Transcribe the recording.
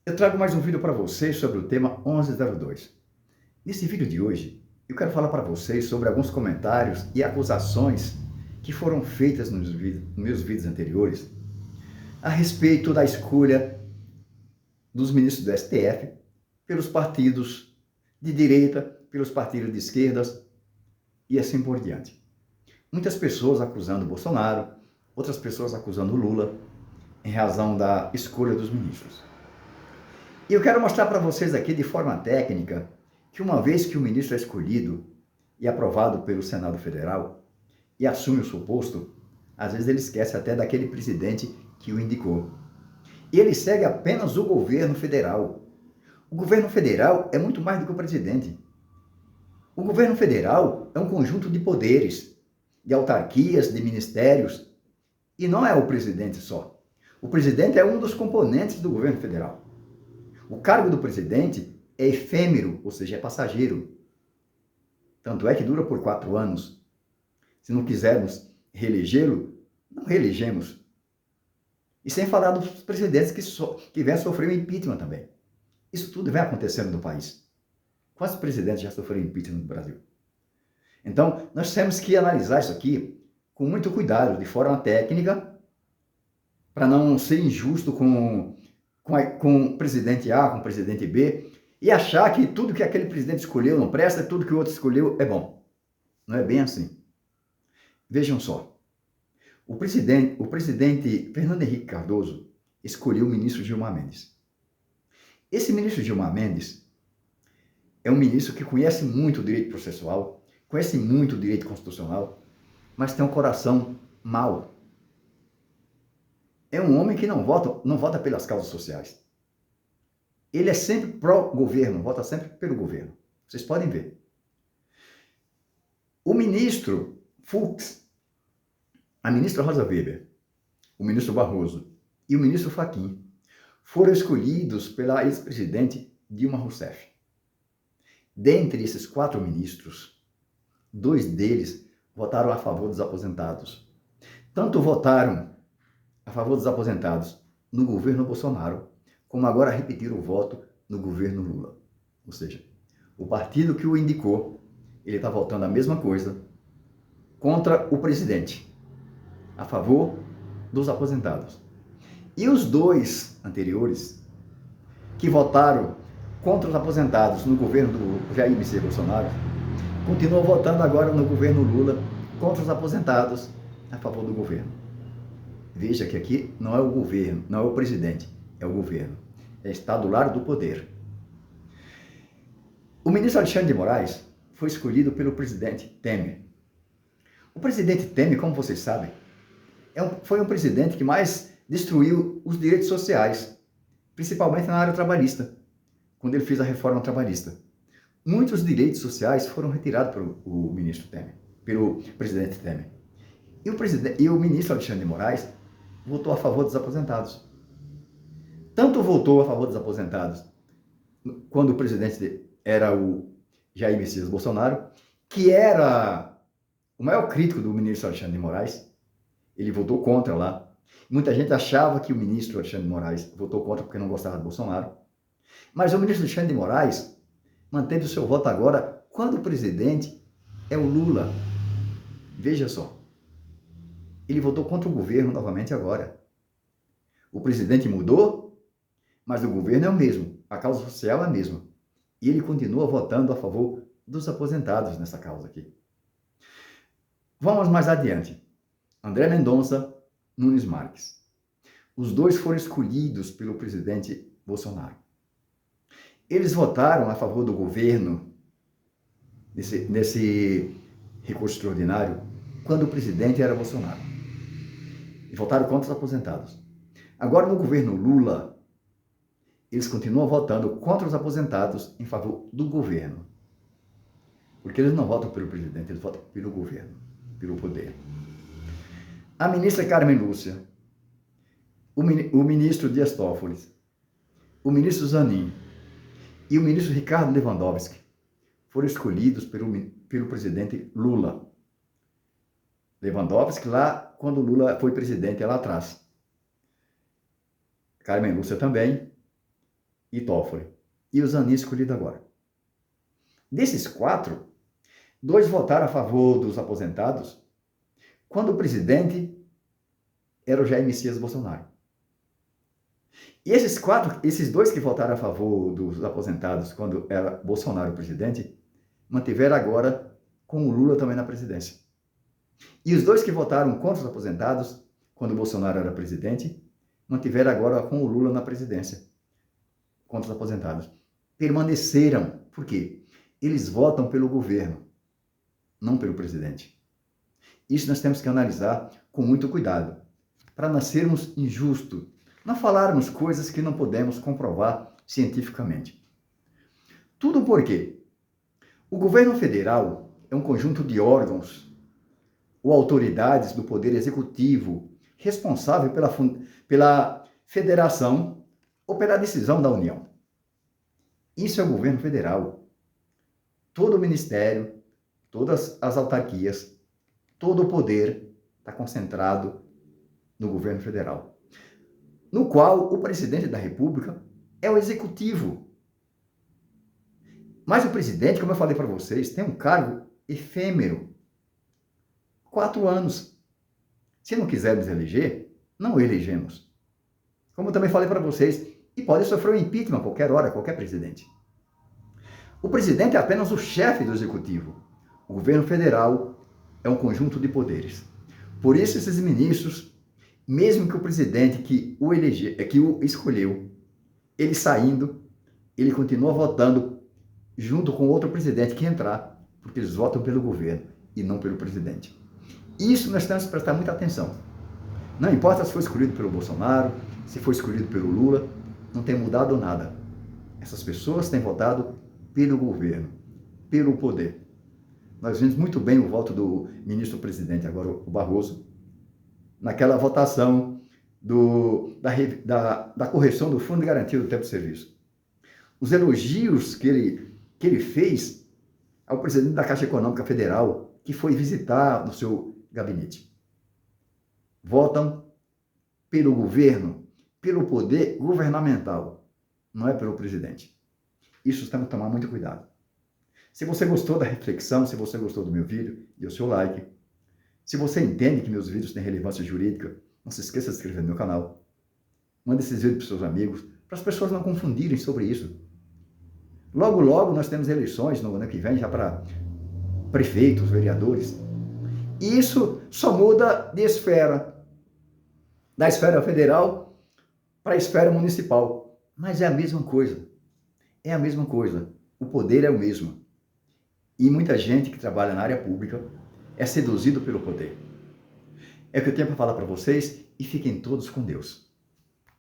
Eu trago mais um vídeo para vocês sobre o tema 1102. Nesse vídeo de hoje, eu quero falar para vocês sobre alguns comentários e acusações que foram feitas nos meus vídeos anteriores a respeito da escolha dos ministros do STF pelos partidos de direita, pelos partidos de esquerdas e assim por diante. Muitas pessoas acusando Bolsonaro, outras pessoas acusando Lula em razão da escolha dos ministros. E eu quero mostrar para vocês aqui de forma técnica que uma vez que o ministro é escolhido e aprovado pelo Senado Federal e assume o seu posto, às vezes ele esquece até daquele presidente que o indicou. E ele segue apenas o governo federal. O governo federal é muito mais do que o presidente. O governo federal é um conjunto de poderes, de autarquias, de ministérios, e não é o presidente só. O presidente é um dos componentes do governo federal. O cargo do presidente é efêmero, ou seja, é passageiro. Tanto é que dura por 4 anos. Se não quisermos reelegê-lo, não reelegemos. E sem falar dos presidentes que vêm sofrer o impeachment também. Isso tudo vem acontecendo no país. Quantos presidentes já sofreram impeachment no Brasil? Então, nós temos que analisar isso aqui com muito cuidado, de forma técnica, para não ser injusto com o presidente A, com o presidente B, e achar que tudo que aquele presidente escolheu não presta, e tudo que o outro escolheu é bom. Não é bem assim. Vejam só. O presidente Fernando Henrique Cardoso escolheu o ministro Gilmar Mendes. Esse ministro Gilmar Mendes é um ministro que conhece muito o direito processual, conhece muito o direito constitucional, mas tem um coração mau. É um homem que não vota pelas causas sociais. Ele é sempre pró-governo, vota sempre pelo governo. Vocês podem ver. O ministro Fux, a ministra Rosa Weber, o ministro Barroso e o ministro Fachin foram escolhidos pela ex-presidente Dilma Rousseff. Dentre esses 4 ministros, 2 deles votaram a favor dos aposentados. Tanto votaram a favor dos aposentados no governo Bolsonaro, como agora repetiram o voto no governo Lula. Ou seja, o partido que o indicou, ele está votando a mesma coisa contra o presidente, a favor dos aposentados. E os 2 anteriores, que votaram contra os aposentados no governo do Jair Messias Bolsonaro, continuam votando agora no governo Lula contra os aposentados a favor do governo. Veja que aqui não é o governo, não é o presidente, é o governo. Está do lado do poder. O ministro Alexandre de Moraes foi escolhido pelo presidente Temer. O presidente Temer, como vocês sabem, foi um presidente que mais destruiu os direitos sociais, principalmente na área trabalhista, quando ele fez a reforma trabalhista. Muitos direitos sociais foram retirados pelo ministro Temer, pelo presidente Temer. E o ministro Alexandre de Moraes votou a favor dos aposentados. Tanto votou a favor dos aposentados quando o presidente era o Jair Messias Bolsonaro, que era o maior crítico do ministro Alexandre de Moraes. Ele votou contra lá. Muita gente achava que o ministro Alexandre de Moraes votou contra porque não gostava de Bolsonaro. Mas o ministro Alexandre de Moraes manteve o seu voto agora quando o presidente é o Lula. Veja só. Ele votou contra o governo novamente agora. O presidente mudou, mas o governo é o mesmo. A causa social é a mesma. E ele continua votando a favor dos aposentados nessa causa aqui. Vamos mais adiante. André Mendonça, Nunes Marques. Os 2 foram escolhidos pelo presidente Bolsonaro. Eles votaram a favor do governo nesse recurso extraordinário quando o presidente era Bolsonaro. E votaram contra os aposentados. Agora, no governo Lula, eles continuam votando contra os aposentados em favor do governo. Porque eles não votam pelo presidente, eles votam pelo governo, pelo poder. A ministra Carmen Lúcia, o ministro Dias Toffoli, o ministro Zanin e o ministro Ricardo Lewandowski foram escolhidos pelo presidente Lula. Lewandowski lá quando Lula foi presidente lá atrás. Carmen Lúcia também. e Toffoli, e o Zanin escolhido agora. Desses 4, 2 votaram a favor dos aposentados, quando o presidente era o Jair Messias Bolsonaro. E esses 2 que votaram a favor dos aposentados, quando era Bolsonaro o presidente, mantiveram agora com o Lula também na presidência. E os 2 que votaram contra os aposentados, quando o Bolsonaro era presidente, mantiveram agora com o Lula na presidência, contra os aposentados. Permaneceram. Por quê? Eles votam pelo governo, não pelo presidente. Isso nós temos que analisar com muito cuidado, para não sermos injustos, não falarmos coisas que não podemos comprovar cientificamente. Tudo porque o governo federal é um conjunto de órgãos ou autoridades do poder executivo responsável pela federação ou pela decisão da União. Isso é o governo federal. Todo o ministério, todas as autarquias, todo o poder está concentrado no governo federal, no qual o presidente da República é o executivo. Mas o presidente, como eu falei para vocês, tem um cargo efêmero. 4 anos. Se não quisermos eleger, não o elegemos. Como eu também falei para vocês, e pode sofrer um impeachment a qualquer hora, qualquer presidente. O presidente é apenas o chefe do executivo. O governo federal é um conjunto de poderes. Por isso, esses ministros, mesmo que o presidente que o escolheu, ele saindo, ele continua votando junto com outro presidente que entrar, porque eles votam pelo governo e não pelo presidente. Isso nós temos que prestar muita atenção. Não importa se foi escolhido pelo Bolsonaro, se foi escolhido pelo Lula, não tem mudado nada. Essas pessoas têm votado pelo governo, pelo poder. Nós vimos muito bem o voto do ministro-presidente, agora o Barroso, naquela votação da correção do Fundo de Garantia do Tempo de Serviço. Os elogios que ele fez ao presidente da Caixa Econômica Federal, que foi visitar no seu gabinete. Votam pelo governo, pelo poder governamental, não é pelo presidente. Isso temos que tomar muito cuidado. Se você gostou da reflexão, se você gostou do meu vídeo, dê o seu like. Se você entende que meus vídeos têm relevância jurídica, não se esqueça de se inscrever no meu canal. Mande esses vídeos para os seus amigos, para as pessoas não confundirem sobre isso. Logo, logo, nós temos eleições no ano que vem, já para prefeitos, vereadores. E isso só muda de esfera, da esfera federal para a esfera municipal. Mas é a mesma coisa. É a mesma coisa. O poder é o mesmo. E muita gente que trabalha na área pública é seduzido pelo poder. É o que eu tenho para falar para vocês e fiquem todos com Deus.